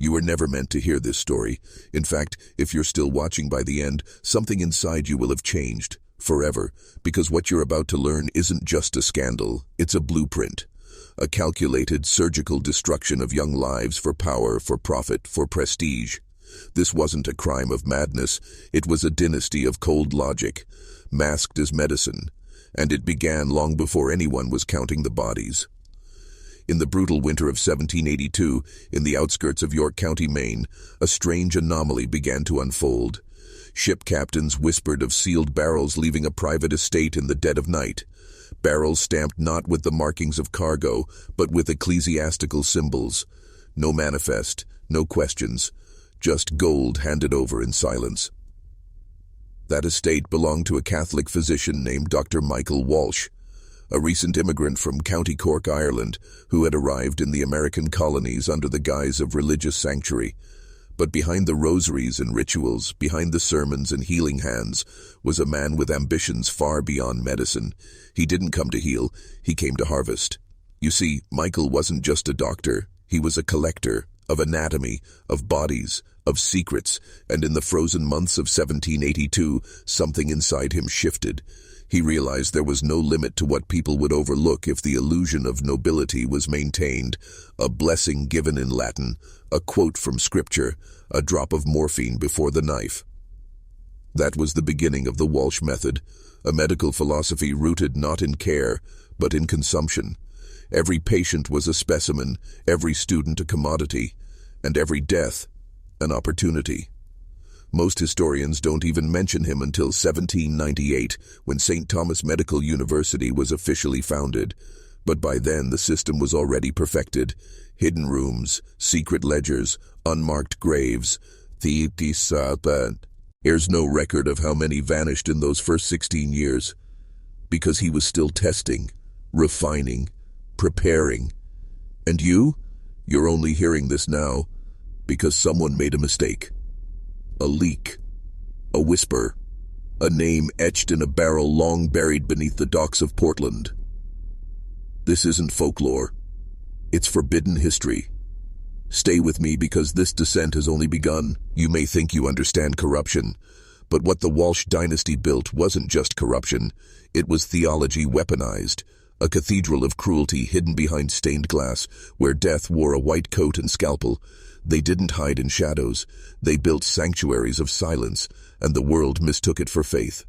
You were never meant to hear this story. In fact, if you're still watching by the end, something inside you will have changed. Forever. Because what you're about to learn isn't just a scandal, it's a blueprint. A calculated, surgical destruction of young lives for power, for profit, for prestige. This wasn't a crime of madness, it was a dynasty of cold logic, masked as medicine, and it began long before anyone was counting the bodies. In the brutal winter of 1782, in the outskirts of York County, Maine, a strange anomaly began to unfold. Ship captains whispered of sealed barrels leaving a private estate in the dead of night. Barrels stamped not with the markings of cargo, but with ecclesiastical symbols. No manifest, no questions, just gold handed over in silence. That estate belonged to a Catholic physician named Dr. Michael Walsh, a recent immigrant from County Cork, Ireland, who had arrived in the American colonies under the guise of religious sanctuary. But behind the rosaries and rituals, behind the sermons and healing hands, was a man with ambitions far beyond medicine. He didn't come to heal, he came to harvest. You see, Michael wasn't just a doctor, he was a collector of anatomy, of bodies, of secrets, and in the frozen months of 1782, something inside him shifted. He realized there was no limit to what people would overlook if the illusion of nobility was maintained, a blessing given in Latin, a quote from scripture, a drop of morphine before the knife. That was the beginning of the Walsh method, a medical philosophy rooted not in care, but in consumption. Every patient was a specimen, every student a commodity, and every death an opportunity. Most historians don't even mention him until 1798, when St. Thomas Medical University was officially founded. But by then the system was already perfected. Hidden rooms, secret ledgers, unmarked graves. There's no record of how many vanished in those first 16 years. Because he was still testing, refining, preparing. And you're only hearing this now because someone made a mistake. A leak, a whisper, a name etched in a barrel long buried beneath the docks of Portland. This isn't folklore. It's forbidden history. Stay with me because this descent has only begun. You may think you understand corruption, but what the Walsh Dynasty built wasn't just corruption. It was theology weaponized, a cathedral of cruelty hidden behind stained glass, where death wore a white coat and scalpel. They didn't hide in shadows. They built sanctuaries of silence, and the world mistook it for faith.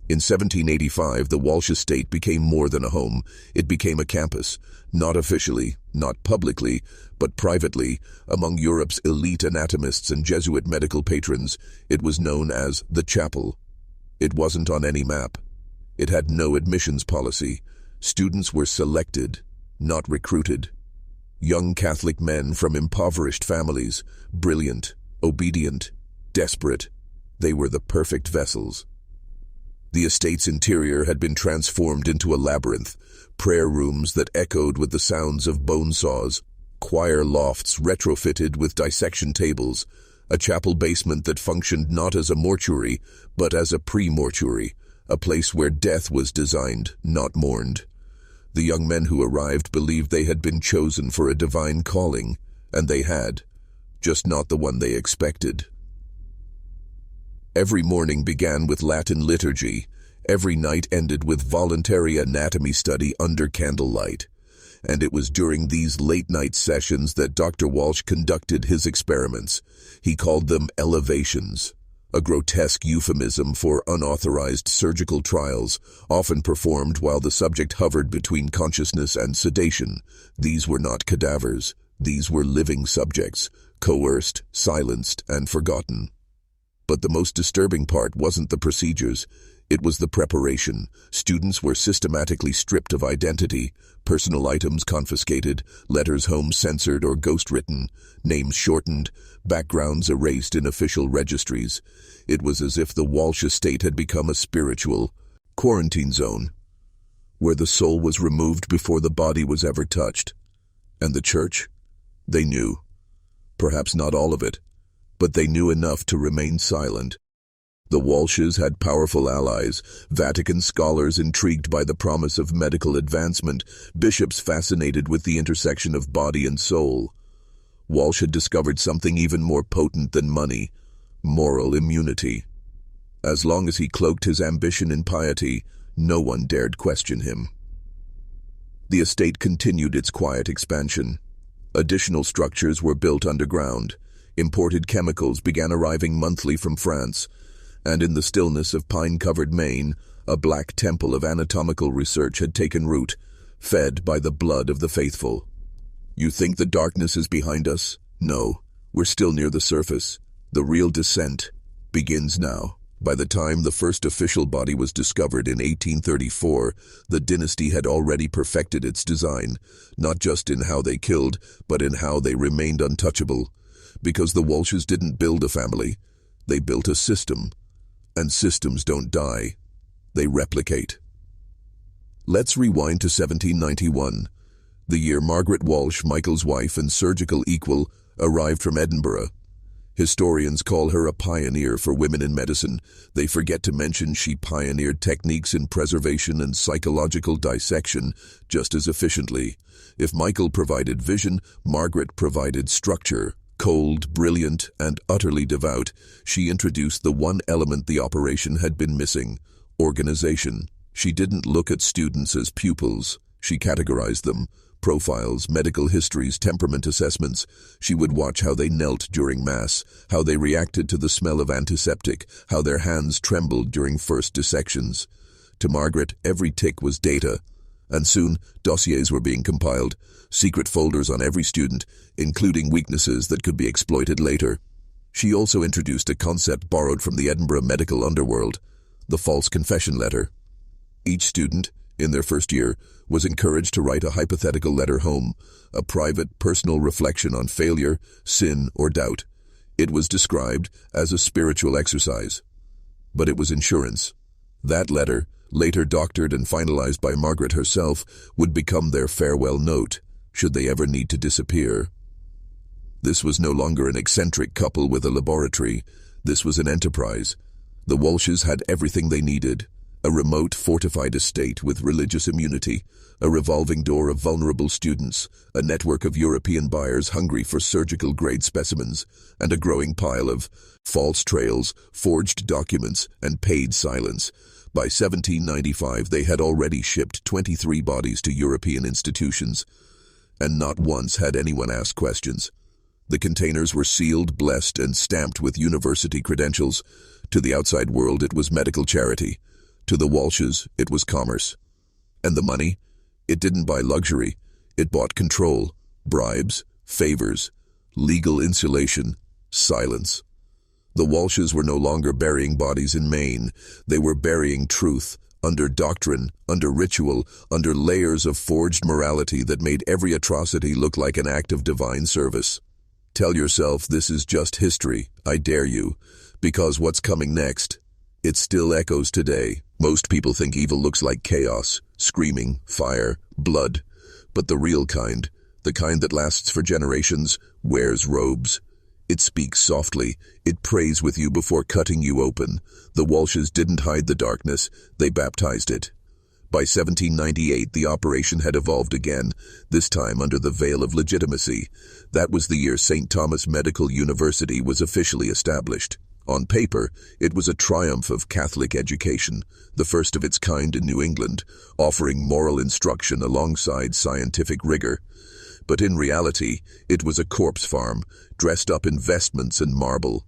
In 1785, the Walsh estate became more than a home. It became a campus, not officially, not publicly, but privately, among Europe's elite anatomists and Jesuit medical patrons. It was known as the chapel. It wasn't on any map. It had no admissions policy. Students were selected, not recruited. Young Catholic men from impoverished families, brilliant, obedient, desperate. They were the perfect vessels. The estate's interior had been transformed into a labyrinth, prayer rooms that echoed with the sounds of bone saws, choir lofts retrofitted with dissection tables, a chapel basement that functioned not as a mortuary, but as a pre-mortuary, a place where death was designed, not mourned. The young men who arrived believed they had been chosen for a divine calling, and they had, just not the one they expected. Every morning began with Latin liturgy. Every night ended with voluntary anatomy study under candlelight. And it was during these late-night sessions that Dr. Walsh conducted his experiments. He called them elevations, a grotesque euphemism for unauthorized surgical trials, often performed while the subject hovered between consciousness and sedation. These were not cadavers. These were living subjects, coerced, silenced, and forgotten. But the most disturbing part wasn't the procedures. It was the preparation. Students were systematically stripped of identity, personal items confiscated, letters home censored or ghostwritten, names shortened, backgrounds erased in official registries. It was as if the Walsh estate had become a spiritual quarantine zone, where the soul was removed before the body was ever touched. And the church? They knew. Perhaps not all of it, but they knew enough to remain silent. The Walshes had powerful allies, Vatican scholars intrigued by the promise of medical advancement, bishops fascinated with the intersection of body and soul. Walsh had discovered something even more potent than money: moral immunity. As long as he cloaked his ambition in piety, no one dared question him. The estate continued its quiet expansion. Additional structures were built underground. Imported chemicals began arriving monthly from France, and in the stillness of pine-covered Maine, a black temple of anatomical research had taken root, fed by the blood of the faithful. You think the darkness is behind us? No, we're still near the surface. The real descent begins now. By the time the first official body was discovered in 1834, the dynasty had already perfected its design, not just in how they killed, but in how they remained untouchable. Because the Walshes didn't build a family, they built a system. And systems don't die, they replicate. Let's rewind to 1791, the year Margaret Walsh, Michael's wife and surgical equal, arrived from Edinburgh. Historians call her a pioneer for women in medicine. They forget to mention she pioneered techniques in preservation and psychological dissection just as efficiently. If Michael provided vision, Margaret provided structure. Cold, brilliant, and utterly devout, she introduced the one element the operation had been missing: organization. She didn't look at students as pupils. She categorized them: profiles, medical histories, temperament assessments. She would watch how they knelt during Mass, how they reacted to the smell of antiseptic, how their hands trembled during first dissections. To Margaret, every tick was data, and soon dossiers were being compiled, secret folders on every student, including weaknesses that could be exploited later. She also introduced a concept borrowed from the Edinburgh medical underworld: the false confession letter. Each student, in their first year, was encouraged to write a hypothetical letter home, a private, personal reflection on failure, sin, or doubt. It was described as a spiritual exercise. But it was insurance. That letter, later doctored and finalized by Margaret herself, would become their farewell note, should they ever need to disappear. This was no longer an eccentric couple with a laboratory. This was an enterprise. The Walshes had everything they needed: a remote, fortified estate with religious immunity, a revolving door of vulnerable students, a network of European buyers hungry for surgical-grade specimens, and a growing pile of false trails, forged documents, and paid silence. By 1795, they had already shipped 23 bodies to European institutions, and not once had anyone asked questions. The containers were sealed, blessed, and stamped with university credentials. To the outside world, it was medical charity. To the Walshes, it was commerce. And the money? It didn't buy luxury. It bought control, bribes, favors, legal insulation, silence. The Walshes were no longer burying bodies in Maine. They were burying truth, under doctrine, under ritual, under layers of forged morality that made every atrocity look like an act of divine service. Tell yourself this is just history, I dare you, because what's coming next? It still echoes today. Most people think evil looks like chaos, screaming, fire, blood. But the real kind, the kind that lasts for generations, wears robes. It speaks softly. It prays with you before cutting you open. The Walshes didn't hide the darkness. They baptized it. By 1798, the operation had evolved again, this time under the veil of legitimacy. That was the year St. Thomas Medical University was officially established. On paper, it was a triumph of Catholic education, the first of its kind in New England, offering moral instruction alongside scientific rigor. But in reality, it was a corpse farm, dressed up in vestments and marble.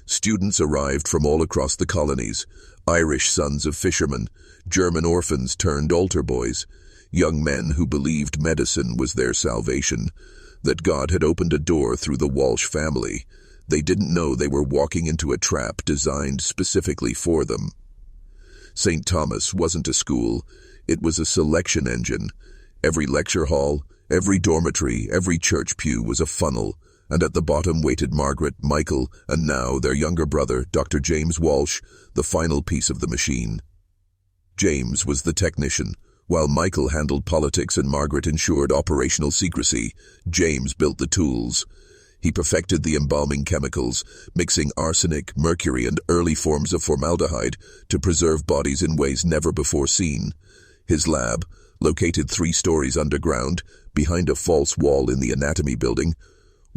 Students arrived from all across the colonies: Irish sons of fishermen, German orphans turned altar boys, young men who believed medicine was their salvation, that God had opened a door through the Walsh family. They didn't know they were walking into a trap designed specifically for them. St. Thomas wasn't a school, it was a selection engine. Every lecture hall, every dormitory, every church pew was a funnel, and at the bottom waited Margaret, Michael, and now their younger brother, Dr. James Walsh, the final piece of the machine. James was the technician. While Michael handled politics and Margaret ensured operational secrecy, James built the tools. He perfected the embalming chemicals, mixing arsenic, mercury, and early forms of formaldehyde to preserve bodies in ways never before seen. His lab, located 3 stories underground, behind a false wall in the anatomy building,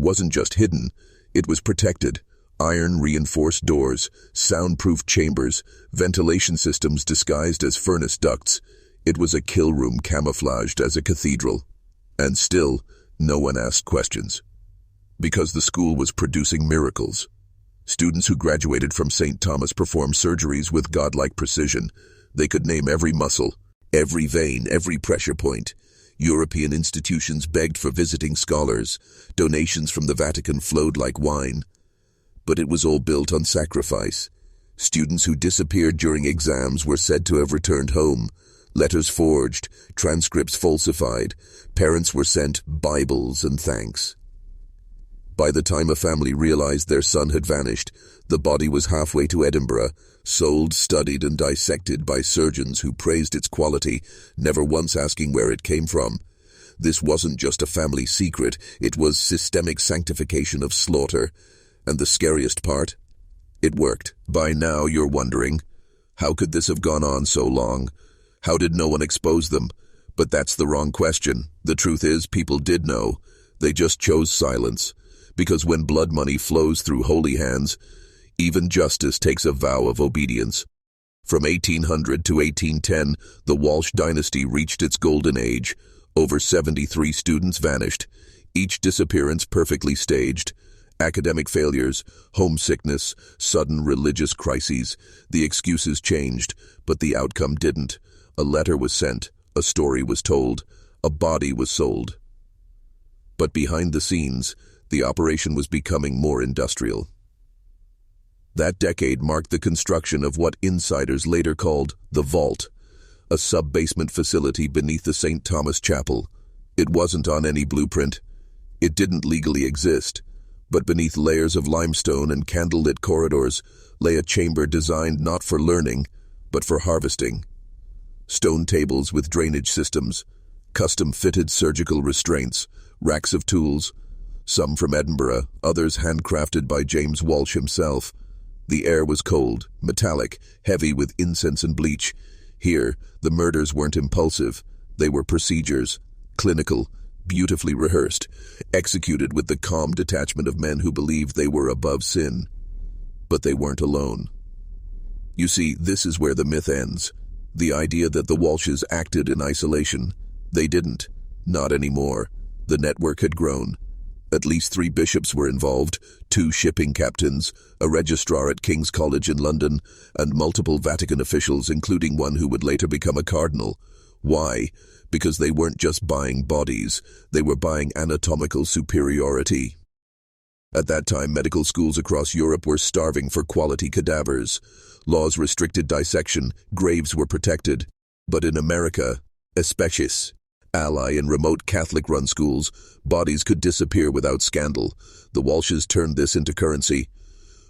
wasn't just hidden, it was protected. Iron-reinforced doors, soundproof chambers, ventilation systems disguised as furnace ducts. It was a kill room camouflaged as a cathedral. And still, no one asked questions. Because the school was producing miracles. Students who graduated from St. Thomas performed surgeries with godlike precision. They could name every muscle, every vein, every pressure point. European institutions begged for visiting scholars. Donations from the Vatican flowed like wine. But it was all built on sacrifice. Students who disappeared during exams were said to have returned home. Letters forged, transcripts falsified. Parents were sent Bibles and thanks. By the time a family realized their son had vanished, the body was halfway to Edinburgh, sold, studied, and dissected by surgeons who praised its quality, never once asking where it came from. This wasn't just a family secret, it was systemic sanctification of slaughter. And the scariest part? It worked. By now you're wondering, how could this have gone on so long? How did no one expose them? But that's the wrong question. The truth is, people did know. They just chose silence. Because when blood money flows through holy hands, even justice takes a vow of obedience. From 1800 to 1810, the Walsh Dynasty reached its golden age. Over 73 students vanished, each disappearance perfectly staged. Academic failures, homesickness, sudden religious crises. The excuses changed, but the outcome didn't. A letter was sent, a story was told, a body was sold. But behind the scenes, the operation was becoming more industrial. That decade marked the construction of what insiders later called the Vault, a sub-basement facility beneath the St. Thomas Chapel. It wasn't on any blueprint. It didn't legally exist. But beneath layers of limestone and candlelit corridors lay a chamber designed not for learning, but for harvesting. Stone tables with drainage systems, custom-fitted surgical restraints, racks of tools, some from Edinburgh, others handcrafted by James Walsh himself. The air was cold, metallic, heavy with incense and bleach. Here, the murders weren't impulsive. They were procedures, clinical, beautifully rehearsed, executed with the calm detachment of men who believed they were above sin. But they weren't alone. You see, this is where the myth ends. The idea that the Walshes acted in isolation. They didn't. Not anymore. The network had grown. At least 3 bishops were involved, 2 shipping captains, a registrar at King's College in London, and multiple Vatican officials, including one who would later become a cardinal. Why? Because they weren't just buying bodies, they were buying anatomical superiority. At that time, medical schools across Europe were starving for quality cadavers. Laws restricted dissection, graves were protected. But in America, especially ally in remote Catholic-run schools, bodies could disappear without scandal. The Walshes turned this into currency.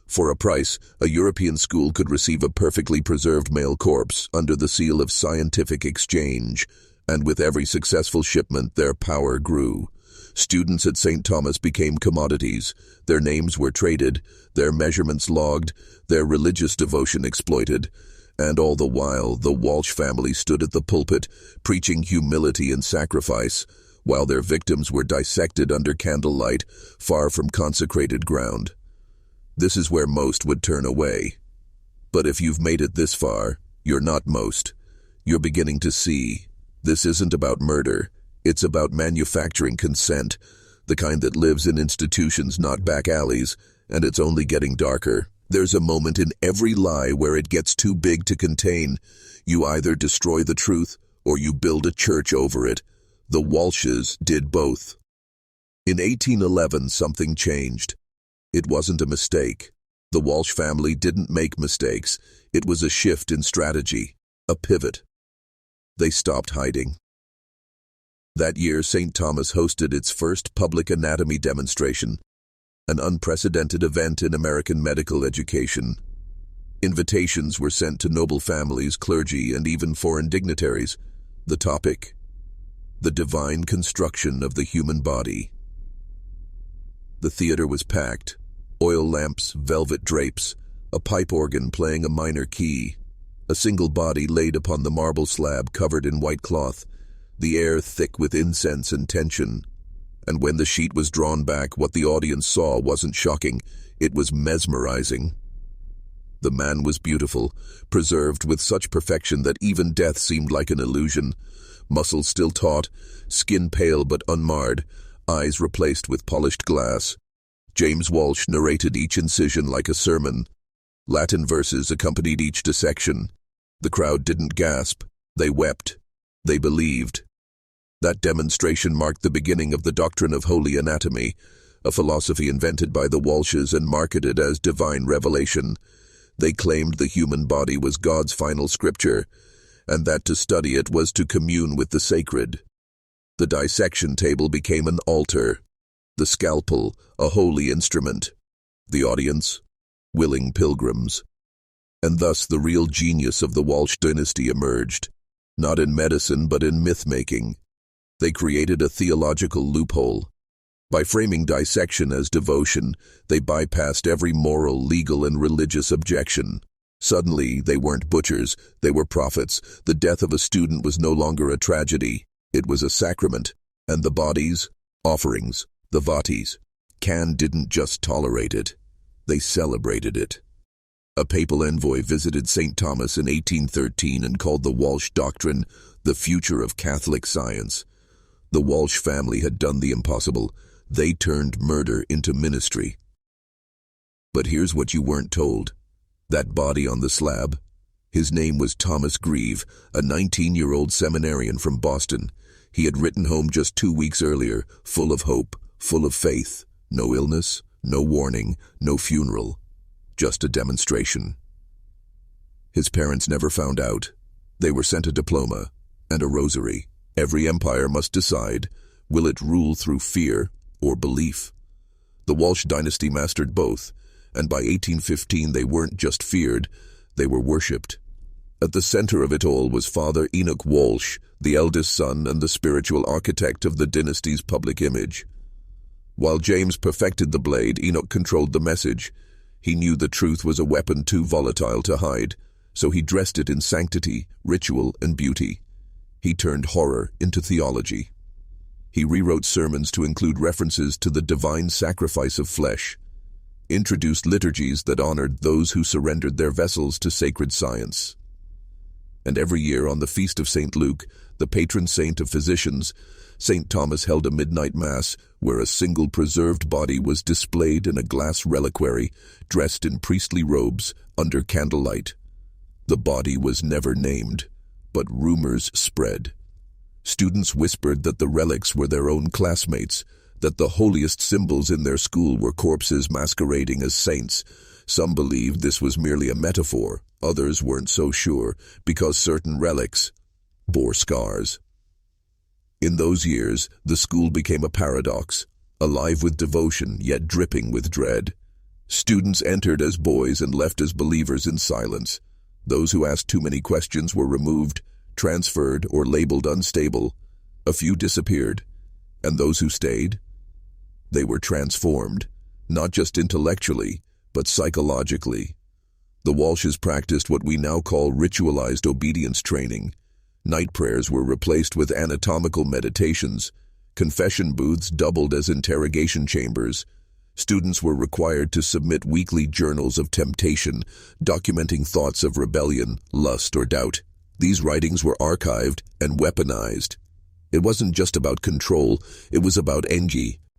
For a price, a European school could receive a perfectly preserved male corpse under the seal of scientific exchange, and with every successful shipment, their power grew. Students at St. Thomas became commodities. Their names were traded, their measurements logged, their religious devotion exploited. And all the while, the Walsh family stood at the pulpit, preaching humility and sacrifice, while their victims were dissected under candlelight, far from consecrated ground. This is where most would turn away. But if you've made it this far, you're not most. You're beginning to see. This isn't about murder. It's about manufacturing consent, the kind that lives in institutions, not back alleys, and it's only getting darker. There's a moment in every lie where it gets too big to contain. You either destroy the truth, or you build a church over it. The Walshes did both. In 1811, something changed. It wasn't a mistake. The Walsh family didn't make mistakes. It was a shift in strategy, a pivot. They stopped hiding. That year, St. Thomas hosted its first public anatomy demonstration, an unprecedented event in American medical education. Invitations were sent to noble families, clergy, and even foreign dignitaries. The topic: the divine construction of the human body. The theater was packed. Oil lamps, velvet drapes, a pipe organ playing a minor key, a single body laid upon the marble slab covered in white cloth, the air thick with incense and tension. And when the sheet was drawn back, what the audience saw wasn't shocking, it was mesmerizing. The man was beautiful, preserved with such perfection that even death seemed like an illusion. Muscles still taut, skin pale but unmarred, eyes replaced with polished glass. James Walsh narrated each incision like a sermon. Latin verses accompanied each dissection. The crowd didn't gasp, they wept. They believed. That demonstration marked the beginning of the doctrine of holy anatomy, a philosophy invented by the Walshes and marketed as divine revelation. They claimed the human body was God's final scripture, and that to study it was to commune with the sacred. The dissection table became an altar, the scalpel a holy instrument, the audience willing pilgrims. And thus the real genius of the Walsh Dynasty emerged, not in medicine but in myth-making. They created a theological loophole. By framing dissection as devotion, they bypassed every moral, legal, and religious objection. Suddenly, they weren't butchers, they were prophets. The death of a student was no longer a tragedy, it was a sacrament. And the bodies, offerings, the vatis, Can didn't just tolerate it, they celebrated it. A papal envoy visited St. Thomas in 1813 and called the Walsh doctrine the future of Catholic science. The Walsh family had done the impossible. They turned murder into ministry. But here's what you weren't told. That body on the slab, his name was Thomas Grieve, a 19-year-old seminarian from Boston. He had written home just 2 weeks earlier, full of hope, full of faith. No illness, no warning, no funeral. Just a demonstration. His parents never found out. They were sent a diploma and a rosary. Every empire must decide, will it rule through fear or belief? The Walsh dynasty mastered both, and by 1815 they weren't just feared, they were worshipped. At the center of it all was Father Enoch Walsh, the eldest son and the spiritual architect of the dynasty's public image. While James perfected the blade, Enoch controlled the message. He knew the truth was a weapon too volatile to hide, so he dressed it in sanctity, ritual, and beauty. He turned horror into theology. He rewrote sermons to include references to the divine sacrifice of flesh, introduced liturgies that honored those who surrendered their vessels to sacred science. And every year on the feast of St. Luke, the patron saint of physicians, St. Thomas held a midnight mass where a single preserved body was displayed in a glass reliquary, dressed in priestly robes under candlelight. The body was never named, but rumors spread. Students whispered that the relics were their own classmates, that the holiest symbols in their school were corpses masquerading as saints. Some believed this was merely a metaphor, others weren't so sure, because certain relics bore scars. In those years, the school became a paradox, alive with devotion yet dripping with dread. Students entered as boys and left as believers in silence. Those who asked too many questions were removed, transferred, or labeled unstable. A few disappeared, and those who stayed, they were transformed, not just intellectually, but psychologically. The Walshes practiced what we now call ritualized obedience training. Night prayers were replaced with anatomical meditations. Confession booths doubled as interrogation chambers. Students were required to submit weekly journals of temptation, documenting thoughts of rebellion, lust, or doubt. These writings were archived and weaponized. It wasn't just about control, it was about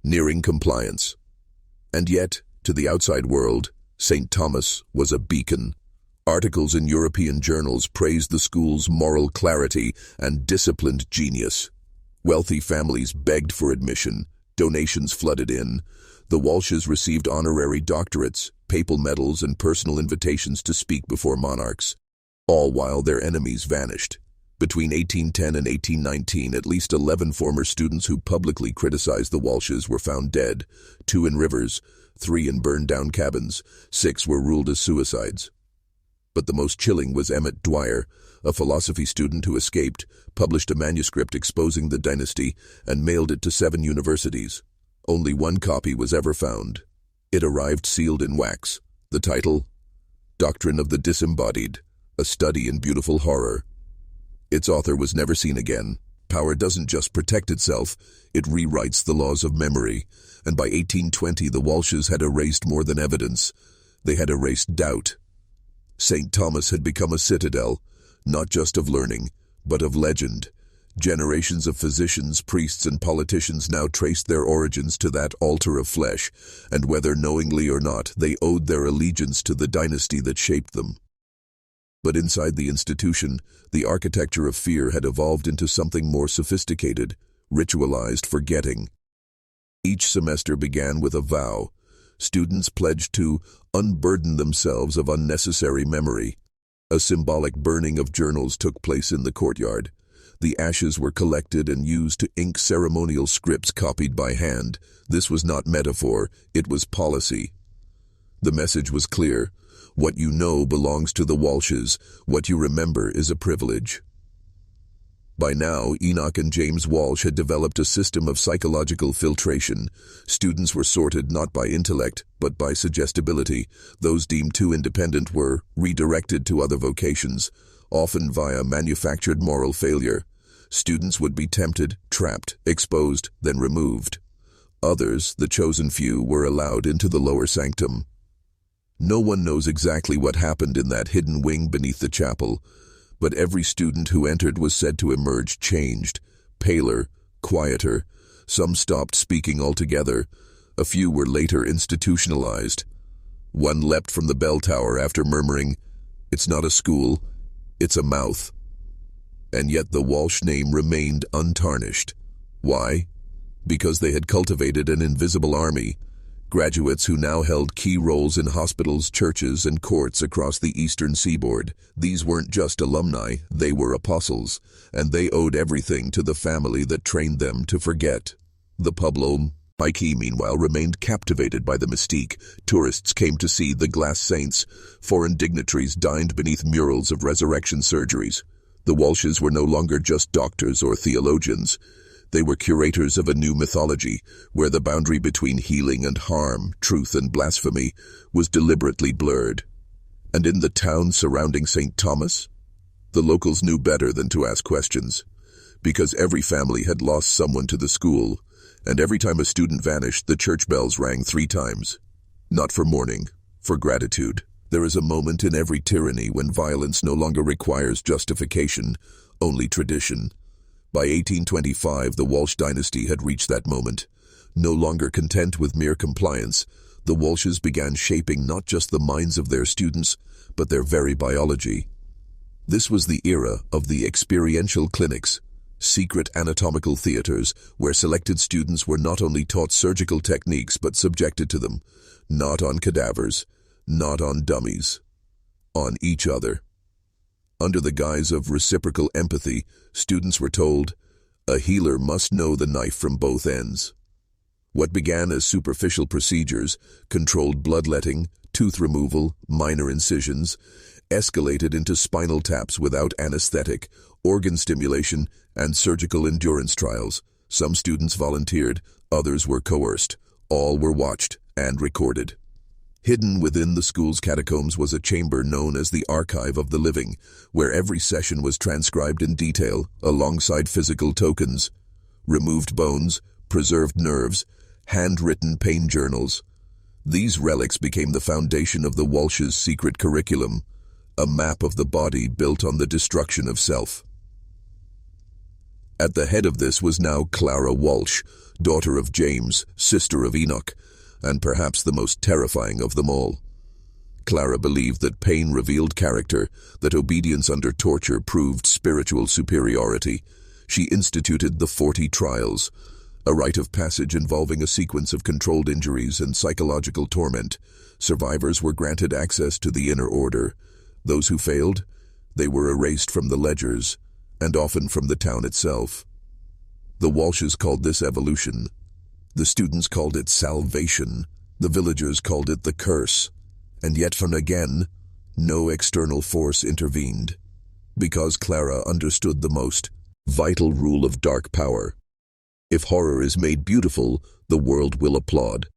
nearing compliance. And yet, to the outside world, St. Thomas was a beacon. Articles in European journals praised the school's moral clarity and disciplined genius. Wealthy families begged for admission, donations flooded in. The Walshes received honorary doctorates, papal medals, and personal invitations to speak before monarchs, all while their enemies vanished. Between 1810 and 1819, at least 11 former students who publicly criticized the Walshes were found dead, 2 in rivers, 3 in burned-down cabins, 6 were ruled as suicides. But the most chilling was Emmett Dwyer, a philosophy student who escaped, published a manuscript exposing the dynasty, and mailed it to 7 universities. Only 1 copy was ever found. It arrived sealed in wax. The title, Doctrine of the Disembodied, a Study in Beautiful Horror. Its author was never seen again, Power doesn't just protect itself, it rewrites the laws of memory. And by 1820, the Walshes had erased more than evidence. They had erased doubt. St. Thomas had become a citadel, not just of learning, but of legend. Generations of physicians, priests, and politicians now traced their origins to that altar of flesh, and whether knowingly or not, they owed their allegiance to the dynasty that shaped them. But inside the institution, the architecture of fear had evolved into something more sophisticated, ritualized forgetting. Each semester began with a vow. Students pledged to unburden themselves of unnecessary memory. A symbolic burning of journals took place in the courtyard. The ashes were collected and used to ink ceremonial scripts copied by hand. This was not metaphor, it was policy. The message was clear. What you know belongs to the Walshes. What you remember is a privilege. By now, Enoch and James Walsh had developed a system of psychological filtration. Students were sorted not by intellect, but by suggestibility. Those deemed too independent were redirected to other vocations, often via manufactured moral failure. Students would be tempted, trapped, exposed, then removed. Others, the chosen few, were allowed into the lower sanctum. No one knows exactly what happened in that hidden wing beneath the chapel, but every student who entered was said to emerge changed, paler, quieter. Some stopped speaking altogether. A few were later institutionalized. One leapt from the bell tower after murmuring, "It's not a school, it's a mouth." And yet the Walsh name remained untarnished. Why? Because they had cultivated an invisible army. Graduates who now held key roles in hospitals, churches, and courts across the eastern seaboard. These weren't just alumni, they were apostles, and they owed everything to the family that trained them to forget. The Pueblo Mikey, meanwhile, remained captivated by the mystique. Tourists came to see the glass saints. Foreign dignitaries dined beneath murals of resurrection surgeries. The Walshes were no longer just doctors or theologians. They were curators of a new mythology, where the boundary between healing and harm, truth and blasphemy, was deliberately blurred. And in the town surrounding St. Thomas, the locals knew better than to ask questions, because every family had lost someone to the school, and every time a student vanished, the church bells rang 3 times. Not for mourning, for gratitude. There is a moment in every tyranny when violence no longer requires justification, only tradition. By 1825, the Walsh Dynasty had reached that moment. No longer content with mere compliance, the Walshes began shaping not just the minds of their students, but their very biology. This was the era of the experiential clinics, secret anatomical theaters, where selected students were not only taught surgical techniques but subjected to them, not on cadavers, not on dummies, on each other. Under the guise of reciprocal empathy, students were told, a healer must know the knife from both ends. What began as superficial procedures, controlled bloodletting, tooth removal, minor incisions, escalated into spinal taps without anesthetic, organ stimulation, and surgical endurance trials. Some students volunteered, others were coerced. All were watched and recorded. Hidden within the school's catacombs was a chamber known as the Archive of the Living, where every session was transcribed in detail, alongside physical tokens, removed bones, preserved nerves, handwritten pain journals. These relics became the foundation of the Walsh's secret curriculum, a map of the body built on the destruction of self. At the head of this was now Clara Walsh, daughter of James, sister of Enoch, and perhaps the most terrifying of them all. Clara believed that pain revealed character, that obedience under torture proved spiritual superiority. She instituted the 40 Trials, a rite of passage involving a sequence of controlled injuries and psychological torment. Survivors were granted access to the inner order. Those who failed, they were erased from the ledgers, and often from the town itself. The Walshes called this evolution. The students called it salvation. The villagers called it the curse. And yet from again, no external force intervened. Because Clara understood the most vital rule of dark power. If horror is made beautiful, the world will applaud.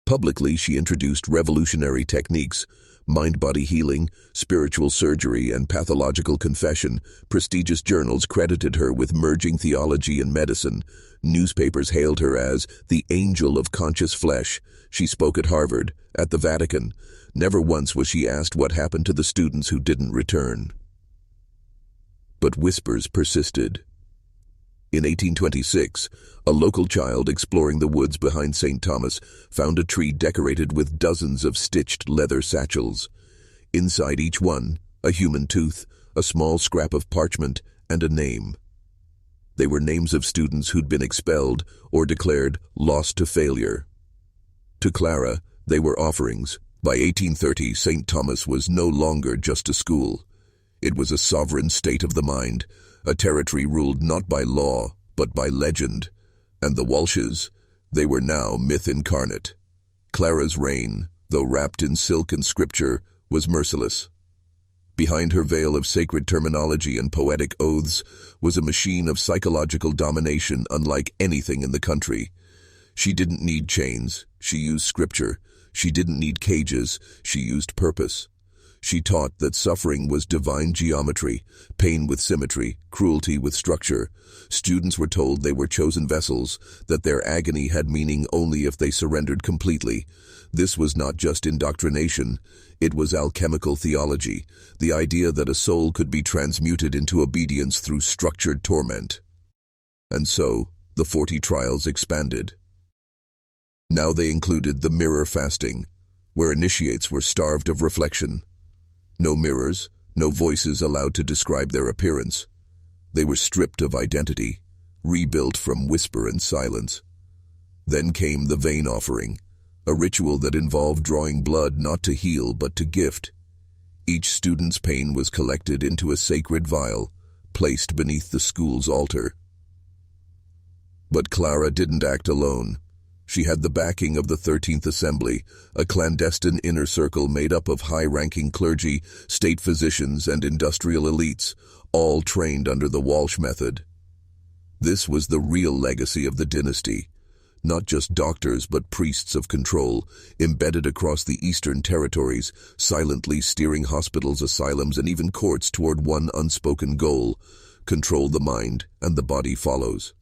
Publicly, she introduced revolutionary techniques, mind-body healing, spiritual surgery, and pathological confession. Prestigious journals credited her with merging theology and medicine. Newspapers hailed her as the angel of conscious flesh. She spoke at Harvard, at the Vatican. Never once was she asked what happened to the students who didn't return. But whispers persisted. In 1826, a local child exploring the woods behind St. Thomas found a tree decorated with dozens of stitched leather satchels. Inside each one, a human tooth, a small scrap of parchment, and a name. They were names of students who'd been expelled or declared lost to failure. To Clara, they were offerings. By 1830, St. Thomas was no longer just a school. It was a sovereign state of the mind, a territory ruled not by law, but by legend. And the Walshes, they were now myth incarnate. Clara's reign, though wrapped in silk and scripture, was merciless. Behind her veil of sacred terminology and poetic oaths was a machine of psychological domination unlike anything in the country. She didn't need chains, she used scripture. She didn't need cages, she used purpose. She taught that suffering was divine geometry, pain with symmetry, cruelty with structure. Students were told they were chosen vessels, that their agony had meaning only if they surrendered completely. This was not just indoctrination, it was alchemical theology, the idea that a soul could be transmuted into obedience through structured torment. And so, the 40 trials expanded. Now they included the mirror fasting, where initiates were starved of reflection. No mirrors, no voices allowed to describe their appearance. They were stripped of identity, rebuilt from whisper and silence. Then came the vein offering, a ritual that involved drawing blood not to heal but to gift. Each student's pain was collected into a sacred vial, placed beneath the school's altar. But Clara didn't act alone. She had the backing of the 13th Assembly, a clandestine inner circle made up of high-ranking clergy, state physicians, and industrial elites, all trained under the Walsh method. This was the real legacy of the dynasty. Not just doctors, but priests of control, embedded across the eastern territories, silently steering hospitals, asylums, and even courts toward one unspoken goal: control the mind, and the body follows.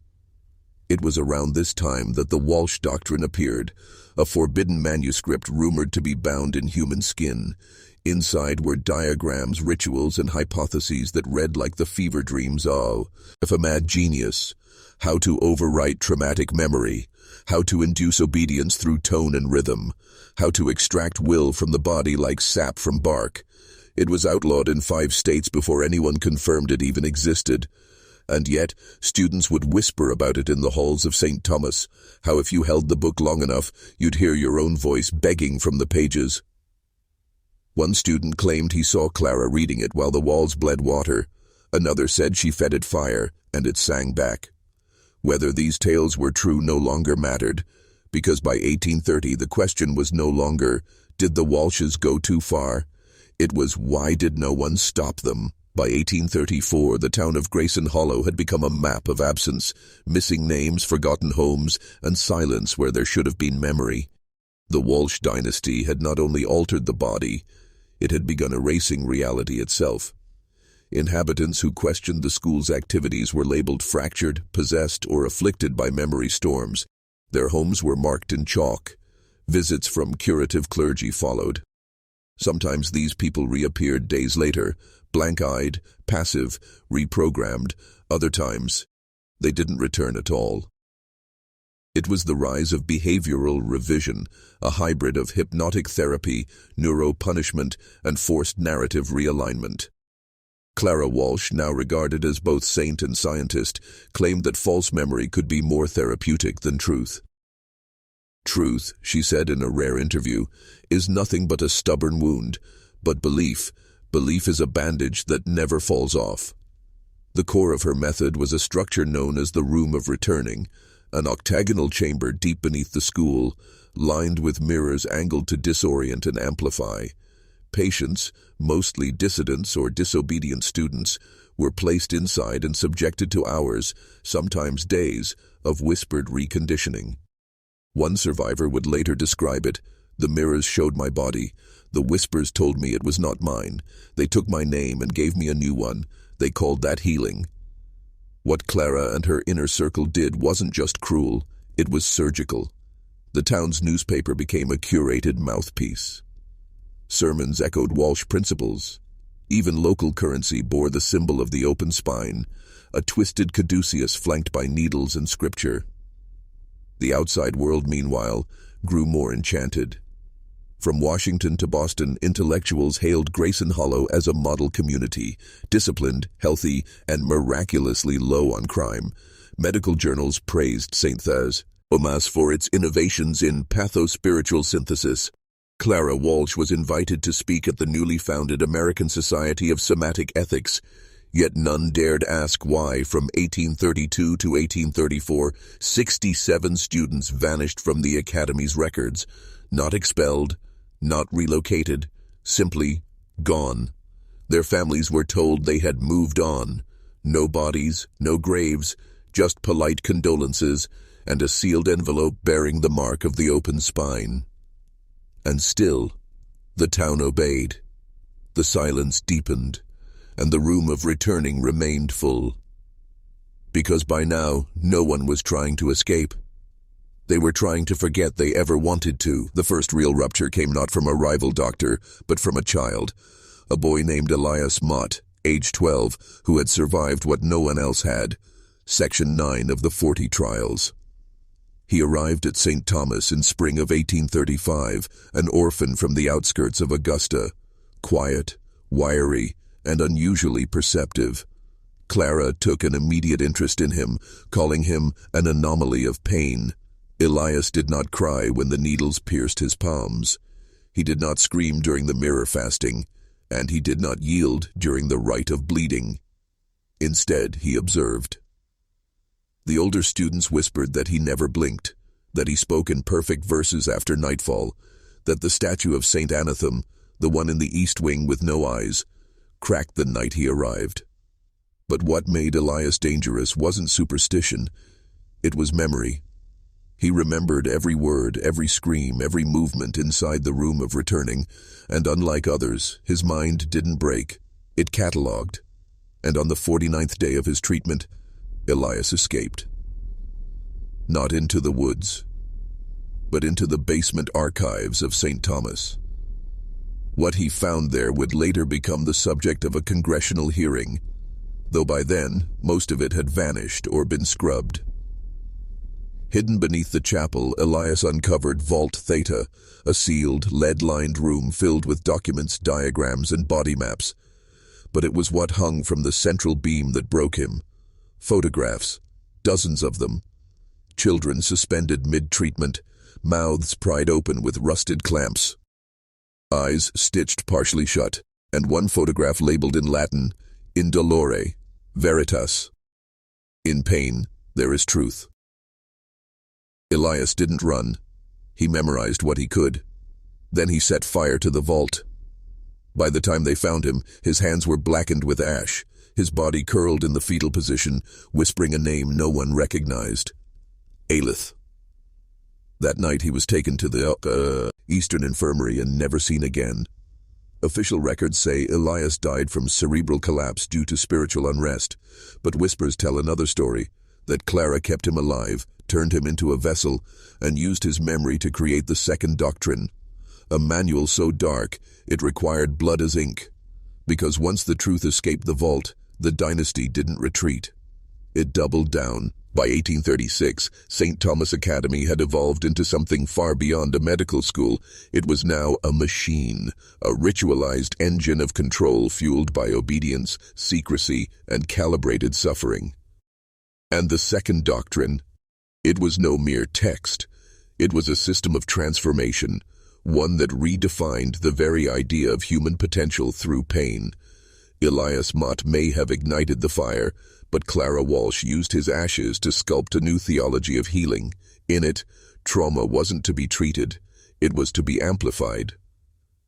It was around this time that the Walsh Doctrine appeared, a forbidden manuscript rumored to be bound in human skin. Inside were diagrams, rituals, and hypotheses that read like the fever dreams of a mad genius. How to overwrite traumatic memory, how to induce obedience through tone and rhythm, how to extract will from the body like sap from bark. It was outlawed in 5 states before anyone confirmed it even existed. And yet, students would whisper about it in the halls of St. Thomas, how if you held the book long enough, you'd hear your own voice begging from the pages. One student claimed he saw Clara reading it while the walls bled water. Another said she fed it fire, and it sang back. Whether these tales were true no longer mattered, because by 1830 the question was no longer, did the Walshes go too far? It was, why did no one stop them? By 1834, the town of Grayson Hollow had become a map of absence, missing names, forgotten homes, and silence where there should have been memory. The Walsh Dynasty had not only altered the body, it had begun erasing reality itself. Inhabitants who questioned the school's activities were labeled fractured, possessed, or afflicted by memory storms. Their homes were marked in chalk. Visits from curative clergy followed. Sometimes these people reappeared days later, blank-eyed, passive, reprogrammed. Other times, they didn't return at all. It was the rise of behavioral revision, a hybrid of hypnotic therapy, neuro-punishment, and forced narrative realignment. Clara Walsh, now regarded as both saint and scientist, claimed that false memory could be more therapeutic than truth. Truth, she said in a rare interview, is nothing but a stubborn wound, but belief is a bandage that never falls off. The core of her method was a structure known as the Room of Returning, an octagonal chamber deep beneath the school, lined with mirrors angled to disorient and amplify. Patients, mostly dissidents or disobedient students, were placed inside and subjected to hours, sometimes days, of whispered reconditioning. One survivor would later describe it. The mirrors showed my body. The whispers told me it was not mine. They took my name and gave me a new one. They called that healing. What Clara and her inner circle did wasn't just cruel, it was surgical. The town's newspaper became a curated mouthpiece. Sermons echoed Walsh principles. Even local currency bore the symbol of the open spine, a twisted caduceus flanked by needles and scripture. The outside world, meanwhile, grew more enchanted. From Washington to Boston, intellectuals hailed Grayson Hollow as a model community, disciplined, healthy, and miraculously low on crime. Medical journals praised St. Thomas for its innovations in patho-spiritual synthesis. Clara Walsh was invited to speak at the newly founded American Society of Somatic Ethics, yet none dared ask why. From 1832 to 1834, 67 students vanished from the Academy's records, not expelled, not relocated, simply gone. Their families were told they had moved on. No bodies, no graves, just polite condolences and a sealed envelope bearing the mark of the open spine. And still, the town obeyed. The silence deepened, and the room of returning remained full. Because by now, no one was trying to escape. They were trying to forget they ever wanted to. The first real rupture came not from a rival doctor, but from a child, a boy named Elias Mott, age 12, who had survived what no one else had, Section 9 of the 40 trials. He arrived at St. Thomas in spring of 1835, an orphan from the outskirts of Augusta, quiet, wiry, and unusually perceptive. Clara took an immediate interest in him, calling him an anomaly of pain. Elias did not cry when the needles pierced his palms. He did not scream during the mirror fasting, and he did not yield during the rite of bleeding. Instead, he observed. The older students whispered that he never blinked, that he spoke in perfect verses after nightfall, that the statue of St. Anathem, the one in the east wing with no eyes, cracked the night he arrived. But what made Elias dangerous wasn't superstition, it was memory. He remembered every word, every scream, every movement inside the room of returning, and unlike others, his mind didn't break. It catalogued. And on the 49th day of his treatment, Elias escaped. Not into the woods, but into the basement archives of St. Thomas. What he found there would later become the subject of a congressional hearing, though by then, most of it had vanished or been scrubbed. Hidden beneath the chapel, Elias uncovered Vault Theta, a sealed, lead-lined room filled with documents, diagrams, and body maps. But it was what hung from the central beam that broke him. Photographs, dozens of them. Children suspended mid-treatment, mouths pried open with rusted clamps. Eyes stitched partially shut, and one photograph labeled in Latin, "In dolore, veritas." In pain, there is truth. Elias didn't run. He memorized what he could. Then he set fire to the vault. By the time they found him, his hands were blackened with ash, his body curled in the fetal position, whispering a name no one recognized. Aelith. That night he was taken to the Eastern Infirmary and never seen again. Official records say Elias died from cerebral collapse due to spiritual unrest, but whispers tell another story, that Clara kept him alive, turned him into a vessel, and used his memory to create the second doctrine, a manual so dark it required blood as ink, because once the truth escaped the vault, the dynasty didn't retreat. It doubled down. By 1836, St. Thomas Academy had evolved into something far beyond a medical school. It was now a machine, a ritualized engine of control fueled by obedience, secrecy, and calibrated suffering. And the second doctrine, it was no mere text. It was a system of transformation, one that redefined the very idea of human potential through pain. Elias Mott may have ignited the fire, but Clara Walsh used his ashes to sculpt a new theology of healing. In it, trauma wasn't to be treated, it was to be amplified.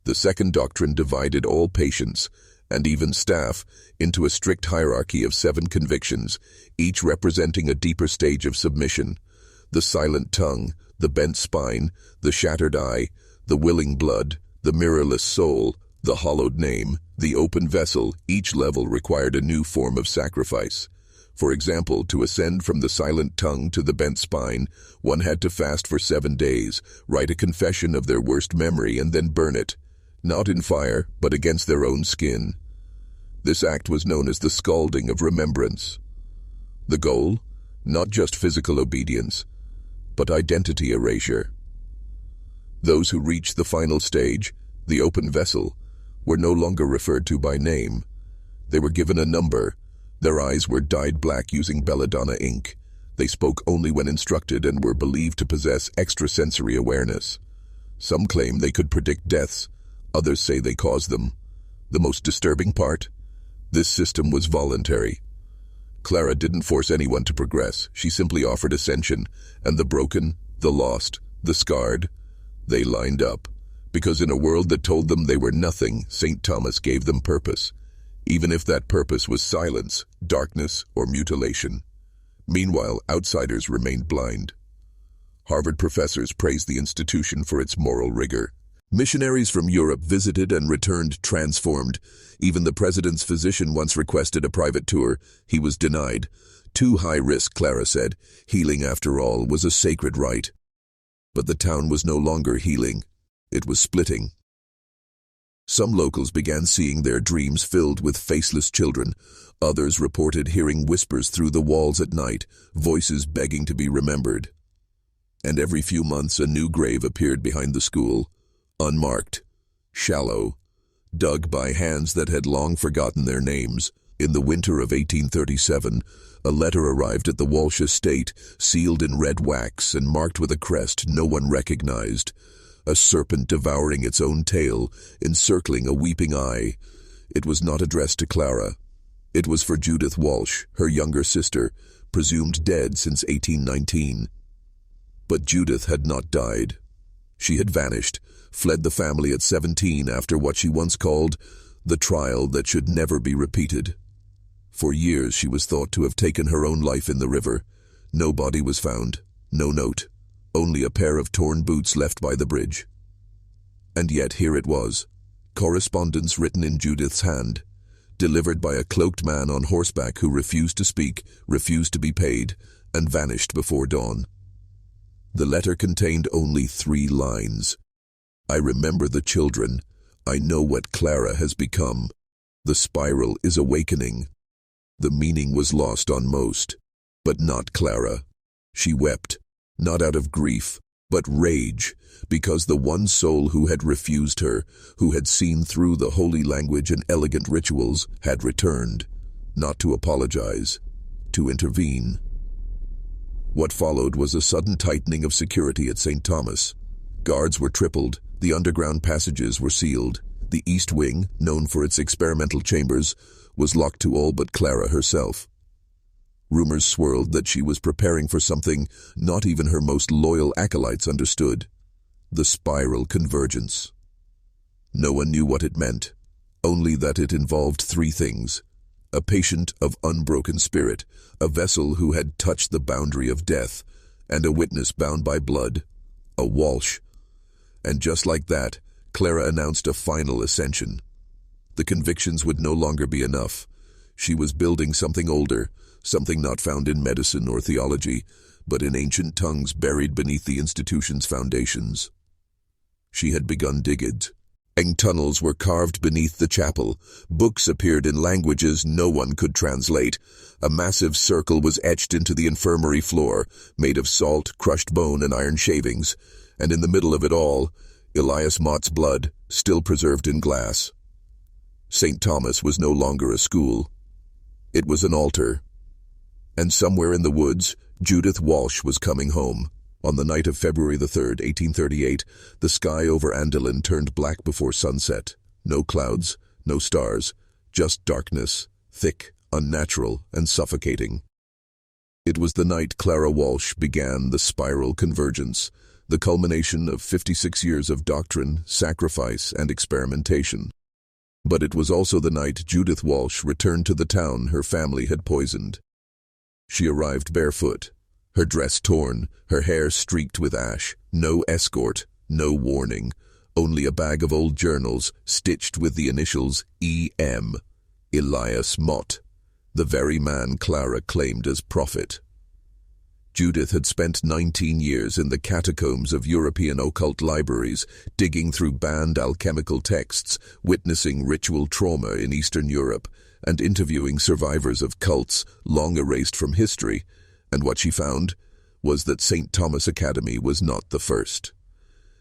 The second doctrine divided all patients, and even staff, into a strict hierarchy of 7 convictions, each representing a deeper stage of submission. The silent tongue, the bent spine, the shattered eye, the willing blood, the mirrorless soul, the hollowed name, the open vessel. Each level required a new form of sacrifice. For example, to ascend from the silent tongue to the bent spine, one had to fast for 7 days, write a confession of their worst memory, and then burn it, not in fire, but against their own skin. This act was known as the scalding of remembrance. The goal? Not just physical obedience, but identity erasure. Those who reached the final stage, the open vessel, were no longer referred to by name. They were given a number. Their eyes were dyed black using belladonna ink. They spoke only when instructed and were believed to possess extrasensory awareness. Some claim they could predict deaths, others say they caused them. The most disturbing part? This system was voluntary. Clara didn't force anyone to progress. She simply offered ascension, and the broken, the lost, the scarred, they lined up. Because in a world that told them they were nothing, St. Thomas gave them purpose, even if that purpose was silence, darkness, or mutilation. Meanwhile, outsiders remained blind. Harvard professors praised the institution for its moral rigor. Missionaries from Europe visited and returned transformed. Even the president's physician once requested a private tour. He was denied. Too high risk, Clara said. Healing, after all, was a sacred right. But the town was no longer healing. It was splitting. Some locals began seeing their dreams filled with faceless children. Others reported hearing whispers through the walls at night, voices begging to be remembered. And every few months a new grave appeared behind the school, unmarked, shallow, dug by hands that had long forgotten their names. In the winter of 1837, a letter arrived at the Walsh estate, sealed in red wax and marked with a crest no one recognized. A serpent devouring its own tail, encircling a weeping eye. It was not addressed to Clara. It was for Judith Walsh, her younger sister, presumed dead since 1819. But Judith had not died. She had vanished, fled the family at 17 after what she once called the trial that should never be repeated. For years she was thought to have taken her own life in the river. No body was found, no note. Only a pair of torn boots left by the bridge. And yet here it was, correspondence written in Judith's hand, delivered by a cloaked man on horseback who refused to speak, refused to be paid, and vanished before dawn. The letter contained only 3 lines. I remember the children. I know what Clara has become. The spiral is awakening. The meaning was lost on most, but not Clara. She wept. Not out of grief, but rage, because the one soul who had refused her, who had seen through the holy language and elegant rituals, had returned, not to apologize, to intervene. What followed was a sudden tightening of security at St. Thomas. Guards were tripled, the underground passages were sealed, the east wing, known for its experimental chambers, was locked to all but Clara herself. Rumors swirled that she was preparing for something not even her most loyal acolytes understood: the spiral convergence. No one knew what it meant, only that it involved 3 things: a patient of unbroken spirit, a vessel who had touched the boundary of death, and a witness bound by blood, a Walsh. And just like that, Clara announced a final ascension. The convictions would no longer be enough. She was building something older, something not found in medicine or theology, but in ancient tongues buried beneath the institution's foundations. She had begun diggings. Tunnels were carved beneath the chapel. Books appeared in languages no one could translate. A massive circle was etched into the infirmary floor, made of salt, crushed bone, and iron shavings. And in the middle of it all, Elias Mott's blood, still preserved in glass. St. Thomas was no longer a school. It was an altar. And somewhere in the woods, Judith Walsh was coming home. On the night of February the 3rd, 1838, the sky over Andelin turned black before sunset. No clouds, no stars, just darkness, thick, unnatural, and suffocating. It was the night Clara Walsh began the spiral convergence, the culmination of 56 years of doctrine, sacrifice, and experimentation. But it was also the night Judith Walsh returned to the town her family had poisoned. She arrived barefoot, Her dress torn, her hair streaked with ash. No escort, no warning. Only a bag of old journals stitched with the initials E.M. Elias Mott, the very man Clara claimed as prophet. Judith had spent 19 years in the catacombs of European occult libraries, digging through banned alchemical texts, witnessing ritual trauma in Eastern Europe, and interviewing survivors of cults long erased from history, and what she found was that St. Thomas Academy was not the first.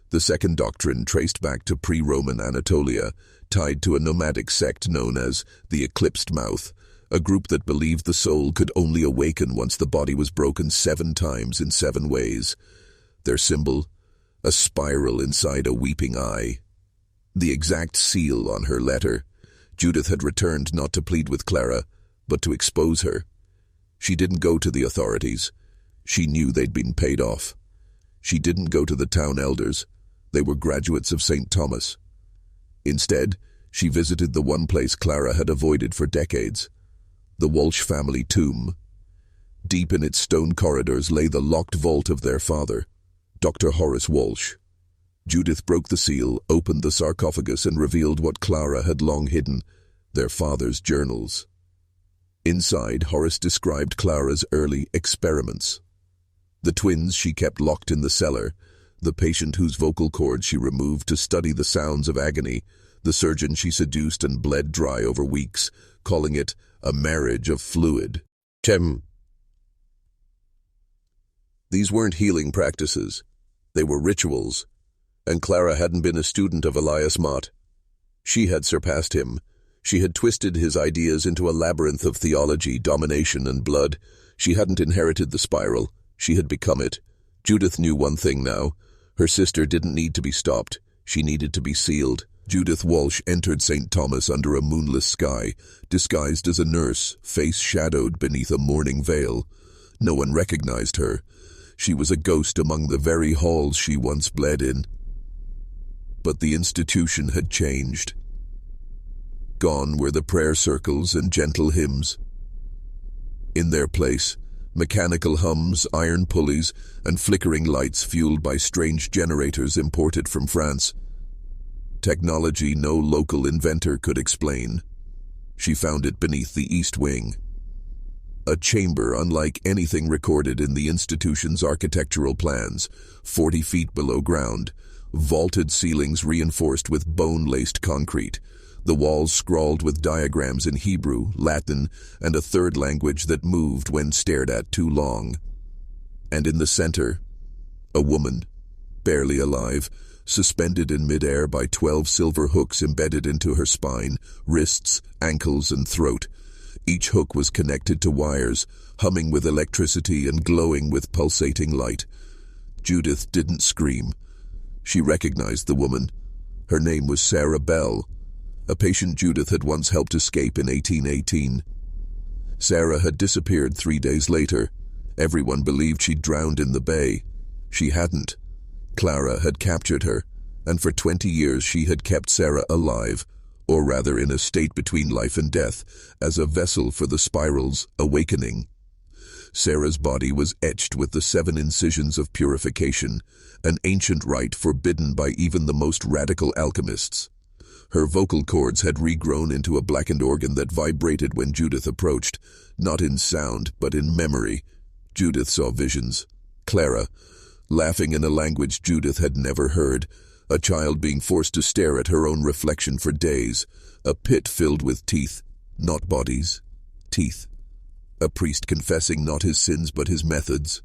The second doctrine traced back to pre-Roman Anatolia, tied to a nomadic sect known as the Eclipsed Mouth, a group that believed the soul could only awaken once the body was broken 7 times in 7 ways. Their symbol, a spiral inside a weeping eye. The exact seal on her letter. Judith had returned not to plead with Clara, but to expose her. She didn't go to the authorities. She knew they'd been paid off. She didn't go to the town elders. They were graduates of St. Thomas. Instead, she visited the one place Clara had avoided for decades, the Walsh family tomb. Deep in its stone corridors lay the locked vault of their father, Dr. Horace Walsh. Judith broke the seal, opened the sarcophagus, and revealed what Clara had long hidden, their father's journals. Inside, Horace described Clara's early experiments. The twins she kept locked in the cellar, the patient whose vocal cords she removed to study the sounds of agony, the surgeon she seduced and bled dry over weeks, calling it a marriage of fluid. These weren't healing practices. They were rituals. And Clara hadn't been a student of Elias Mott. She had surpassed him. She had twisted his ideas into a labyrinth of theology, domination, and blood. She hadn't inherited the spiral. She had become it. Judith knew one thing now. Her sister didn't need to be stopped. She needed to be sealed. Judith Walsh entered St. Thomas under a moonless sky, disguised as a nurse, face shadowed beneath a mourning veil. No one recognized her. She was a ghost among the very halls she once bled in. But the institution had changed. Gone were the prayer circles and gentle hymns. In their place, mechanical hums, iron pulleys, and flickering lights fueled by strange generators imported from France. Technology no local inventor could explain. She found it beneath the East Wing. A chamber unlike anything recorded in the institution's architectural plans, 40 feet below ground, vaulted ceilings reinforced with bone-laced concrete, the walls scrawled with diagrams in Hebrew, Latin, and a third language that moved when stared at too long. And in the center, a woman, barely alive, suspended in midair by 12 silver hooks embedded into her spine, wrists, ankles, and throat. Each hook was connected to wires, humming with electricity and glowing with pulsating light. Judith didn't scream. She recognized the woman. Her name was Sarah Bell, a patient Judith had once helped escape in 1818. Sarah had disappeared 3 days later. Everyone believed she'd drowned in the bay. She hadn't. Clara had captured her, and for 20 years she had kept Sarah alive, or rather in a state between life and death, as a vessel for the spiral's awakening. Sarah's body was etched with the 7 incisions of purification, an ancient rite forbidden by even the most radical alchemists. Her vocal cords had regrown into a blackened organ that vibrated when Judith approached, not in sound, but in memory. Judith saw visions. Clara, laughing in a language Judith had never heard, a child being forced to stare at her own reflection for days, a pit filled with teeth, not bodies, teeth. A priest confessing not his sins but his methods,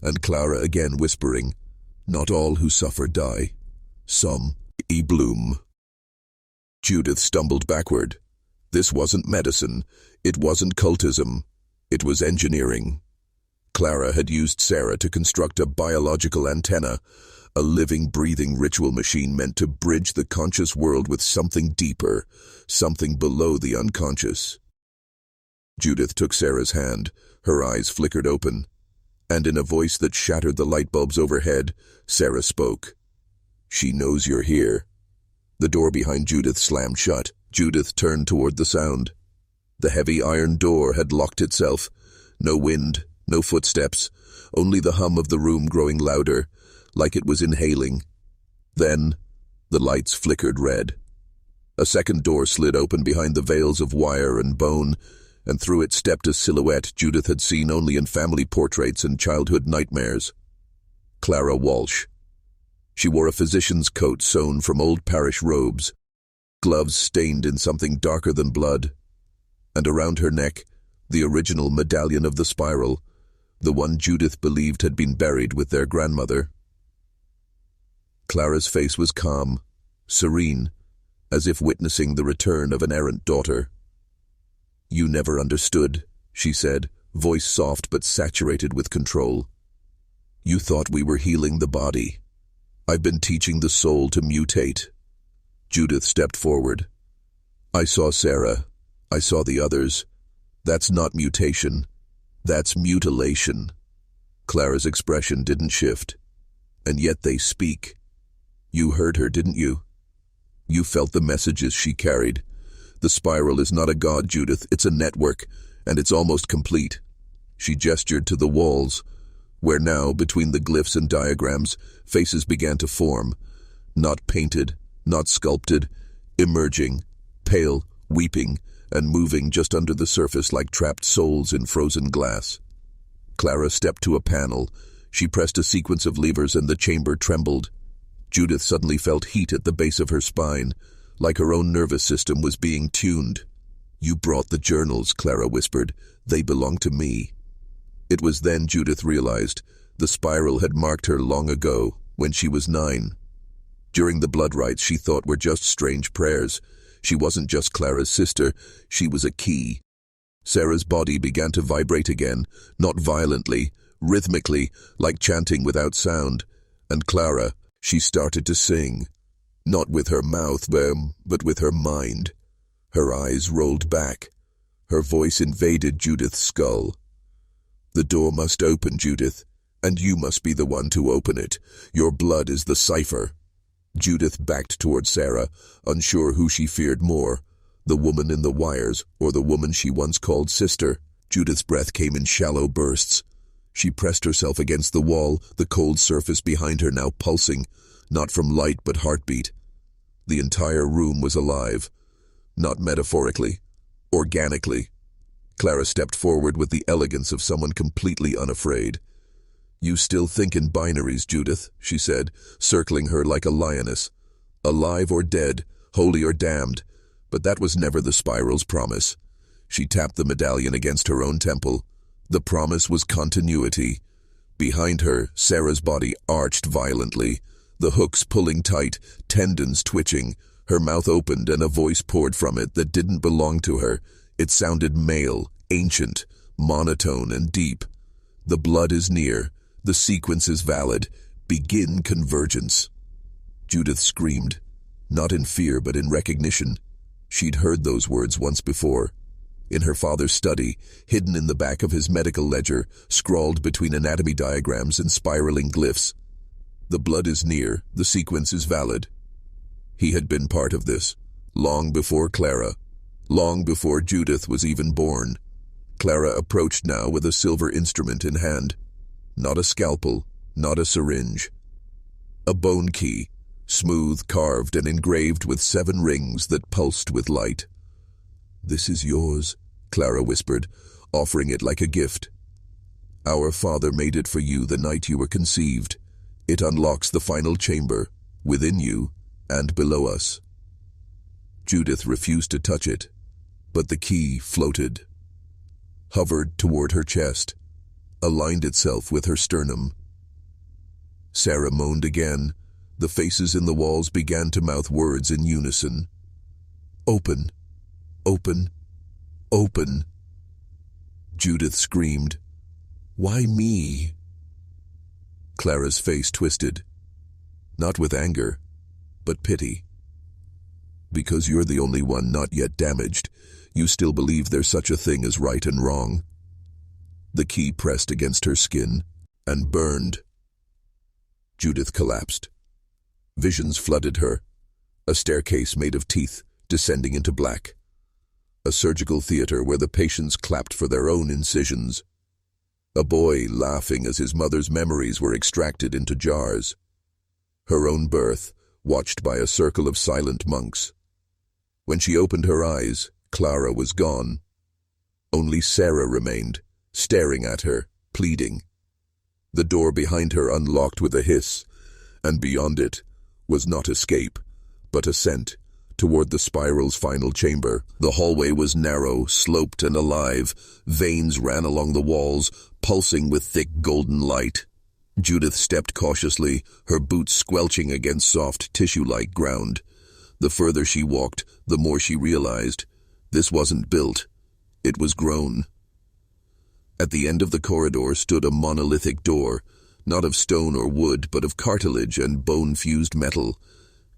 and Clara again whispering, "Not all who suffer die. Some bloom." Judith stumbled backward. This wasn't medicine. It wasn't cultism. It was engineering. Clara had used Sarah to construct a biological antenna, a living, breathing ritual machine meant to bridge the conscious world with something deeper, something below the unconscious. Judith took Sarah's hand. Her eyes flickered open, and in a voice that shattered the light bulbs overhead, Sarah spoke. "She knows you're here." The door behind Judith slammed shut. Judith turned toward the sound. The heavy iron door had locked itself. No wind, no footsteps, only the hum of the room growing louder, like it was inhaling. Then, the lights flickered red. A second door slid open behind the veils of wire and bone, and through it stepped a silhouette Judith had seen only in family portraits and childhood nightmares. Clara Walsh. She wore a physician's coat sewn from old parish robes, gloves stained in something darker than blood, and around her neck, the original medallion of the spiral, the one Judith believed had been buried with their grandmother. Clara's face was calm, serene, as if witnessing the return of an errant daughter. "You never understood," she said, voice soft but saturated with control. "You thought we were healing the body. I've been teaching the soul to mutate." Judith stepped forward. "I saw Sarah. I saw the others. That's not mutation. That's mutilation." Clara's expression didn't shift. "And yet they speak. You heard her, didn't you? You felt the messages she carried. The spiral is not a god, Judith. It's a network, and it's almost complete." She gestured to the walls, where now, between the glyphs and diagrams, faces began to form. Not painted, not sculpted, emerging, pale, weeping, and moving just under the surface like trapped souls in frozen glass. Clara stepped to a panel. She pressed a sequence of levers and the chamber trembled. Judith suddenly felt heat at the base of her spine, like her own nervous system was being tuned. "You brought the journals," Clara whispered. "They belong to me." It was then Judith realized the spiral had marked her long ago, when she was 9. During the blood rites she thought were just strange prayers. She wasn't just Clara's sister, she was a key. Sarah's body began to vibrate again, not violently, rhythmically, like chanting without sound. And Clara, she started to sing. Not with her mouth, but with her mind. Her eyes rolled back. Her voice invaded Judith's skull. "The door must open, Judith, and you must be the one to open it. Your blood is the cipher." Judith backed toward Sarah, unsure who she feared more, the woman in the wires or the woman she once called sister. Judith's breath came in shallow bursts. She pressed herself against the wall, the cold surface behind her now pulsing, not from light but heartbeat. The entire room was alive, not metaphorically, organically. Clara stepped forward with the elegance of someone completely unafraid. "You still think in binaries, Judith," she said, circling her like a lioness. "Alive or dead, holy or damned, but that was never the spiral's promise." She tapped the medallion against her own temple. The promise was continuity. Behind her, Sarah's body arched violently, the hooks pulling tight, tendons twitching. Her mouth opened and a voice poured from it that didn't belong to her. It sounded male, ancient, monotone and deep. "The blood is near. The sequence is valid. Begin convergence." Judith screamed, not in fear but in recognition. She'd heard those words once before. In her father's study, hidden in the back of his medical ledger, scrawled between anatomy diagrams and spiraling glyphs. "The blood is near. The sequence is valid." He had been part of this, long before Clara, long before Judith was even born. Clara approached now with a silver instrument in hand. Not a scalpel, not a syringe. A bone key, smooth, carved, and engraved with 7 rings that pulsed with light. "This is yours," Clara whispered, offering it like a gift. "Our Father made it for you the night you were conceived. It unlocks the final chamber, within you and below us." Judith refused to touch it, but the key floated, hovered toward her chest, aligned itself with her sternum. Sarah moaned again. The faces in the walls began to mouth words in unison. "Open, open, open." Judith screamed, "Why me?" Clara's face twisted, not with anger, but pity. "Because you're the only one not yet damaged. You still believe there's such a thing as right and wrong." The key pressed against her skin and burned. Judith collapsed. Visions flooded her. A staircase made of teeth, descending into black. A surgical theater where the patients clapped for their own incisions. A boy laughing as his mother's memories were extracted into jars. Her own birth, watched by a circle of silent monks. When she opened her eyes, Clara was gone. Only Sarah remained, staring at her, pleading. The door behind her unlocked with a hiss, and beyond it was not escape, but ascent toward the spiral's final chamber. The hallway was narrow, sloped, and alive. Veins ran along the walls, pulsing with thick golden light. Judith stepped cautiously, her boots squelching against soft, tissue-like ground. The further she walked, the more she realized. This wasn't built. It was grown. At the end of the corridor stood a monolithic door, not of stone or wood, but of cartilage and bone-fused metal.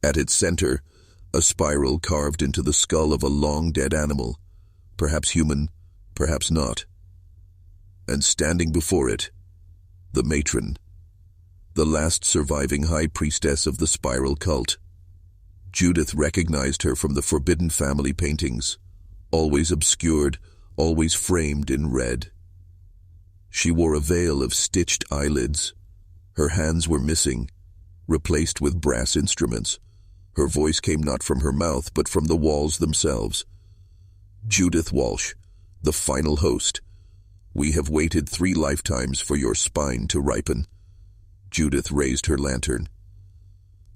At its center, a spiral carved into the skull of a long-dead animal, perhaps human, perhaps not. And standing before it, the matron, the last surviving high priestess of the spiral cult. Judith recognized her from the forbidden family paintings, always obscured, always framed in red. She wore a veil of stitched eyelids. Her hands were missing, replaced with brass instruments. Her voice came not from her mouth, but from the walls themselves. Judith Walsh, the final host. We have waited 3 lifetimes for your spine to ripen. Judith raised her lantern.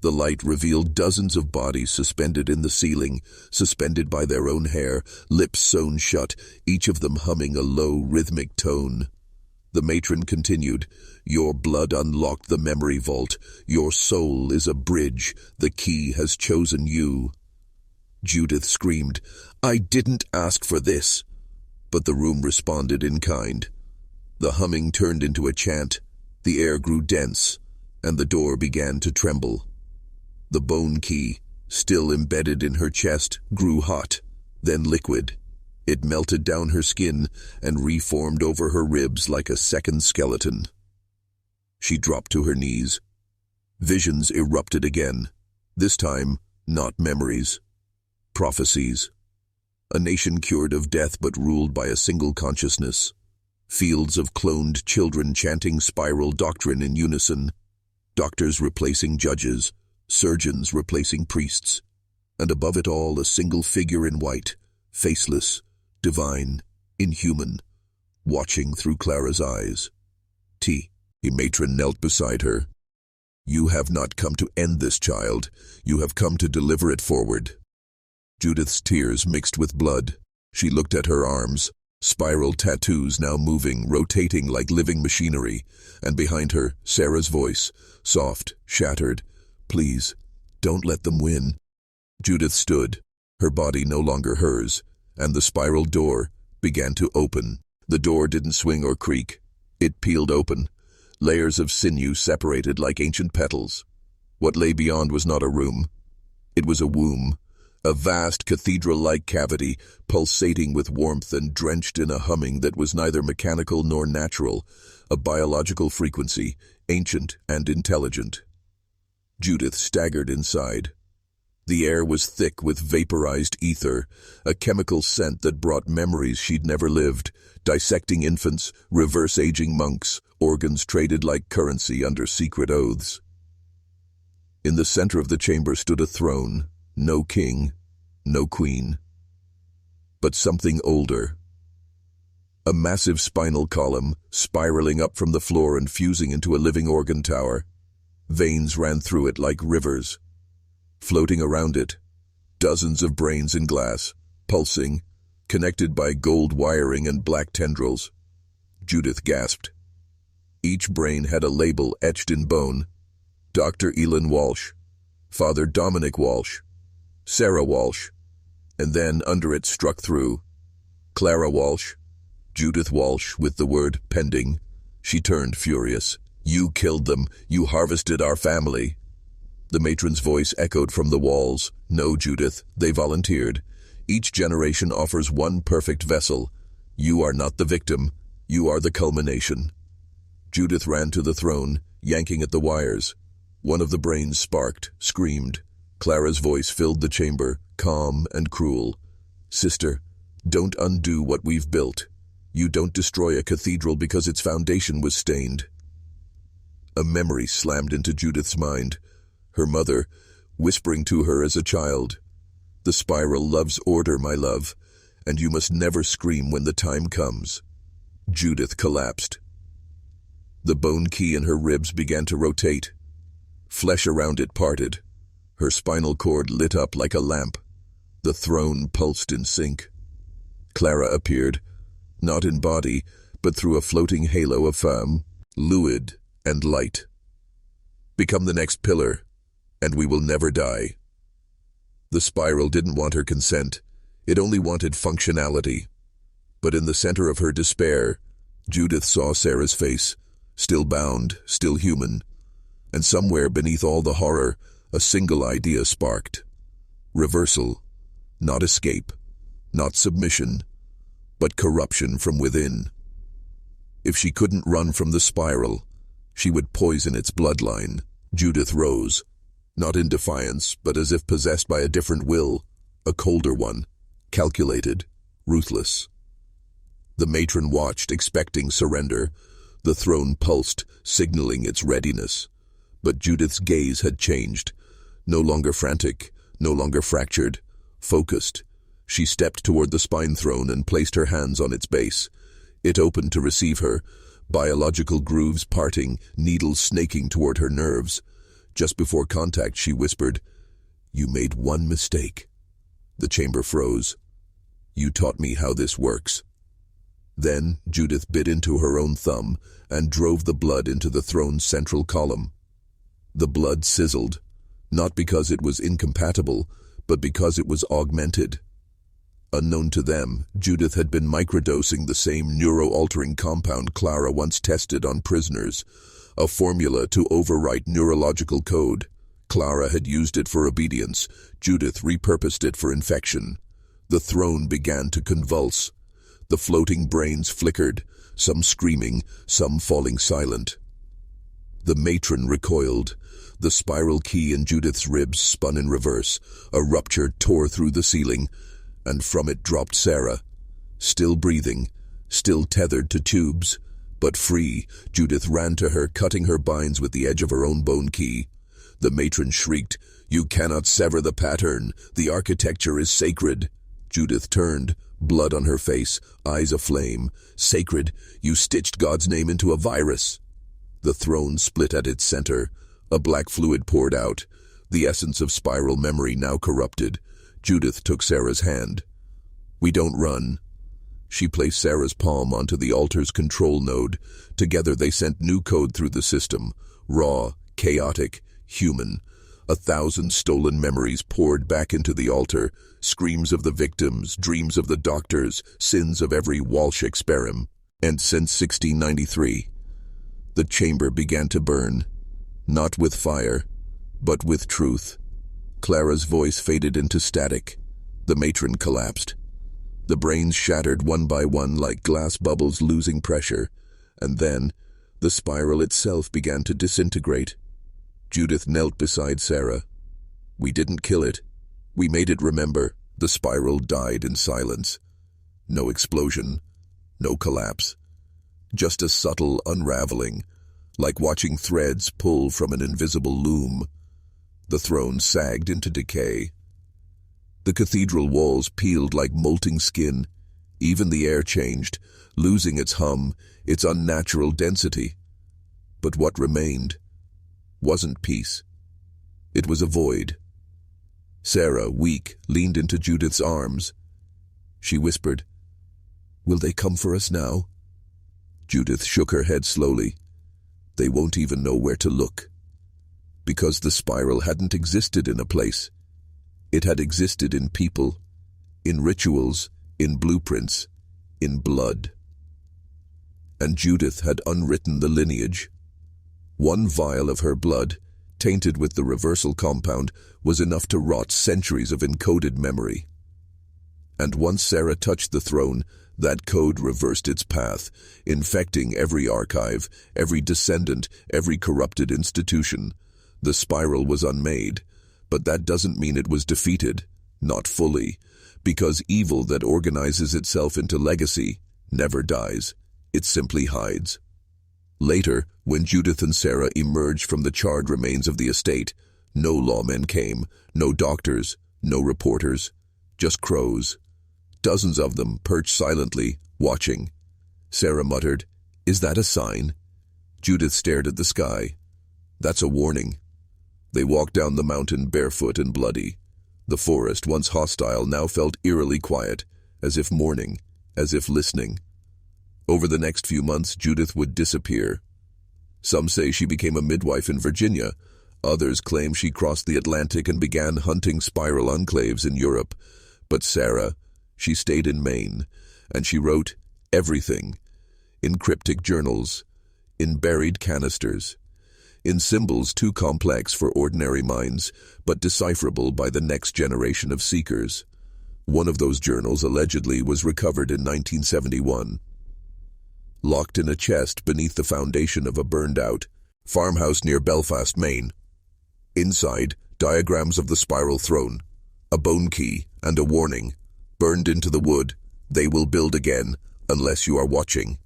The light revealed dozens of bodies suspended in the ceiling, suspended by their own hair, lips sewn shut, each of them humming a low, rhythmic tone. The matron continued, "Your blood unlocked the memory vault. Your soul is a bridge. The key has chosen you." Judith screamed, "I didn't ask for this." But the room responded in kind. The humming turned into a chant. The air grew dense, and the door began to tremble. The bone key, still embedded in her chest, grew hot, then liquid. It melted down her skin and reformed over her ribs like a second skeleton. She dropped to her knees. Visions erupted again. This time, not memories. Prophecies. A nation cured of death but ruled by a single consciousness. Fields of cloned children chanting spiral doctrine in unison. Doctors replacing judges. Surgeons replacing priests. And above it all, a single figure in white, faceless, divine, inhuman, watching through Clara's eyes. The matron knelt beside her. "You have not come to end this, child. You have come to deliver it forward." Judith's tears mixed with blood. She looked at her arms, spiral tattoos now moving, rotating like living machinery, and behind her, Sarah's voice, soft, shattered, "Please, don't let them win." Judith stood, her body no longer hers, and the spiral door began to open. The door didn't swing or creak. It peeled open. Layers of sinew separated like ancient petals. What lay beyond was not a room. It was a womb, a vast cathedral-like cavity, pulsating with warmth and drenched in a humming that was neither mechanical nor natural, a biological frequency, ancient and intelligent. Judith staggered inside. The air was thick with vaporized ether, a chemical scent that brought memories she'd never lived, dissecting infants, reverse-aging monks, organs traded like currency under secret oaths. In the center of the chamber stood a throne, no king, no queen, but something older. A massive spinal column, spiraling up from the floor and fusing into a living organ tower. Veins ran through it like rivers. Floating around it, dozens of brains in glass, pulsing, connected by gold wiring and black tendrils. Judith gasped. Each brain had a label etched in bone. Dr. Elin Walsh, Father Dominic Walsh, Sarah Walsh, and then under it struck through, Clara Walsh, Judith Walsh with the word pending. She turned furious. "You killed them. You harvested our family." The matron's voice echoed from the walls. "No, Judith, they volunteered. Each generation offers one perfect vessel. You are not the victim. You are the culmination." Judith ran to the throne, yanking at the wires. One of the brains sparked, screamed. Clara's voice filled the chamber, calm and cruel. "Sister, don't undo what we've built. You don't destroy a cathedral because its foundation was stained. A memory slammed into Judith's mind. Her mother, whispering to her as a child, "The spiral loves order, my love, and you must never scream when the time comes." Judith collapsed. The bone key in her ribs began to rotate. Flesh around it parted. Her spinal cord lit up like a lamp. The throne pulsed in sync. Clara appeared, not in body, but through a floating halo of fluid and light. "Become the next pillar, and we will never die." The spiral didn't want her consent. It only wanted functionality. But in the center of her despair, Judith saw Sarah's face, still bound, still human. And somewhere beneath all the horror, a single idea sparked. Reversal, not escape, not submission, but corruption from within. If she couldn't run from the spiral, she would poison its bloodline. Judith rose, not in defiance, but as if possessed by a different will, a colder one, calculated, ruthless. The matron watched, expecting surrender. The throne pulsed, signaling its readiness. But Judith's gaze had changed. No longer frantic, no longer fractured, focused. She stepped toward the spine throne and placed her hands on its base. It opened to receive her, biological grooves parting, needles snaking toward her nerves. Just before contact, she whispered, "You made one mistake." The chamber froze. "You taught me how this works." Then Judith bit into her own thumb and drove the blood into the throne's central column. The blood sizzled, not because it was incompatible, but because it was augmented. Unknown to them, Judith had been microdosing the same neuro-altering compound Clara once tested on prisoners, a formula to overwrite neurological code. Clara had used it for obedience. Judith repurposed it for infection. The throne began to convulse. The floating brains flickered, some screaming, some falling silent. The matron recoiled. The spiral key in Judith's ribs spun in reverse. A rupture tore through the ceiling, and from it dropped Sarah. Still breathing, still tethered to tubes, but free. Judith ran to her, cutting her binds with the edge of her own bone key. The matron shrieked, "You cannot sever the pattern. The architecture is sacred." Judith turned, blood on her face, eyes aflame. "Sacred? You stitched God's name into a virus." The throne split at its center. A black fluid poured out, the essence of spiral memory now corrupted. Judith took Sarah's hand. "We don't run." She placed Sarah's palm onto the altar's control node. Together they sent new code through the system. Raw, chaotic, human. 1,000 stolen memories poured back into the altar. Screams of the victims, dreams of the doctors, sins of every Walsh experiment. And since 1693, the chamber began to burn. Not with fire, but with truth. Clara's voice faded into static. The matron collapsed. The brains shattered one by one like glass bubbles losing pressure, and then the spiral itself began to disintegrate. Judith knelt beside Sarah. "We didn't kill it. We made it remember." The spiral died in silence. No explosion, no collapse. Just a subtle unraveling, like watching threads pull from an invisible loom. The throne sagged into decay. The cathedral walls peeled like molting skin. Even the air changed, losing its hum, its unnatural density. But what remained wasn't peace. It was a void. Sarah, weak, leaned into Judith's arms. She whispered, "Will they come for us now?" Judith shook her head slowly. "They won't even know where to look." Because the spiral hadn't existed in a place. It had existed in people, in rituals, in blueprints, in blood. And Judith had unwritten the lineage. One vial of her blood, tainted with the reversal compound, was enough to rot centuries of encoded memory. And once Sarah touched the throne, that code reversed its path, infecting every archive, every descendant, every corrupted institution. The spiral was unmade, but that doesn't mean it was defeated, not fully, because evil that organizes itself into legacy never dies. It simply hides. Later, when Judith and Sarah emerged from the charred remains of the estate, no lawmen came, no doctors, no reporters, just crows. Dozens of them perched silently, watching. Sarah muttered, "Is that a sign?" Judith stared at the sky. "That's a warning." They walked down the mountain barefoot and bloody. The forest, once hostile, now felt eerily quiet, as if mourning, as if listening. Over the next few months, Judith would disappear. Some say she became a midwife in Virginia. Others claim she crossed the Atlantic and began hunting spiral enclaves in Europe. But Sarah, she stayed in Maine, and she wrote everything, in cryptic journals, in buried canisters, in symbols too complex for ordinary minds, but decipherable by the next generation of seekers. One of those journals allegedly was recovered in 1971. Locked in a chest beneath the foundation of a burned-out farmhouse near Belfast, Maine. Inside, diagrams of the spiral throne, a bone key, and a warning. Burned into the wood, they will build again, unless you are watching.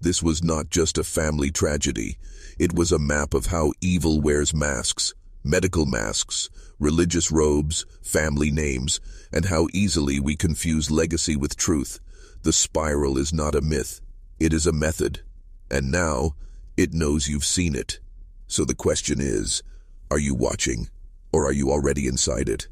This was not just a family tragedy. It was a map of how evil wears masks, medical masks, religious robes, family names, and how easily we confuse legacy with truth. The spiral is not a myth. It is a method, and now it knows you've seen it. So the question is, are you watching, or are you already inside it?